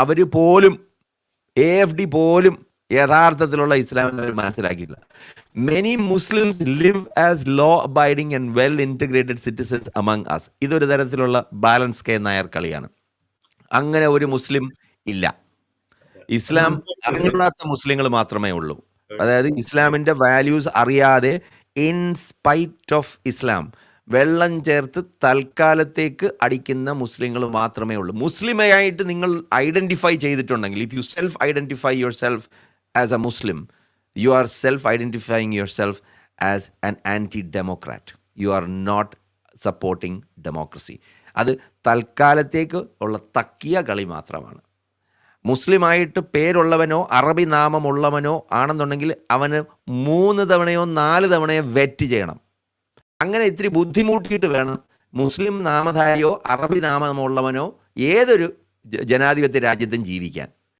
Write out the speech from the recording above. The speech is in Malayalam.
അവർ പോലും AFD പോലും യഥാർത്ഥത്തിലുള്ള ഇസ്ലാമിനെ അവർ മനസ്സിലാക്കിയില്ല. Many Muslims live as law abiding and well integrated citizens among us. ഇതൊരു തരത്തിലുള്ള ബാലൻസ് കെ നായർ കളിയാണ്. അങ്ങനെ ഒരു മുസ്ലിം ഇല്ല. ഇസ്ലാം അറിഞ്ഞിടാത്ത മുസ്ലിങ്ങൾ മാത്രമേ ഉള്ളൂ. അതായത് ഇസ്ലാമിൻ്റെ വാല്യൂസ് അറിയാതെ ഇൻ സ്പൈറ്റ് ഓഫ് ഇസ്ലാം വെള്ളം ചേർത്ത് തൽക്കാലത്തേക്ക് അടിക്കുന്ന മുസ്ലിങ്ങൾ മാത്രമേ ഉള്ളൂ. മുസ്ലിമായിട്ട് നിങ്ങൾ ഐഡൻറ്റിഫൈ ചെയ്തിട്ടുണ്ടെങ്കിൽ, if you self identify yourself as a Muslim, you are self identifying yourself as an anti democrat. You are not supporting democracy. അത് തൽക്കാലത്തേക്ക് ഉള്ള തക്കിയ കളി മാത്രമാണ്. മുസ്ലിമായിട്ട് പേരുള്ളവനോ അറബി നാമമുള്ളവനോ ആണെന്നുണ്ടെങ്കിൽ അവന് 3 തവണയോ 4 തവണയോ വെറ്റ് ചെയ്യണം. അങ്ങനെ ഇത്തിരി ബുദ്ധിമുട്ടിയിട്ട് വേണം മുസ്ലിം നാമധാരിയോ അറബി നാമമുള്ളവനോ ഏതൊരു ജനാധിപത്യ രാജ്യത്തും ജീവിക്കാൻ.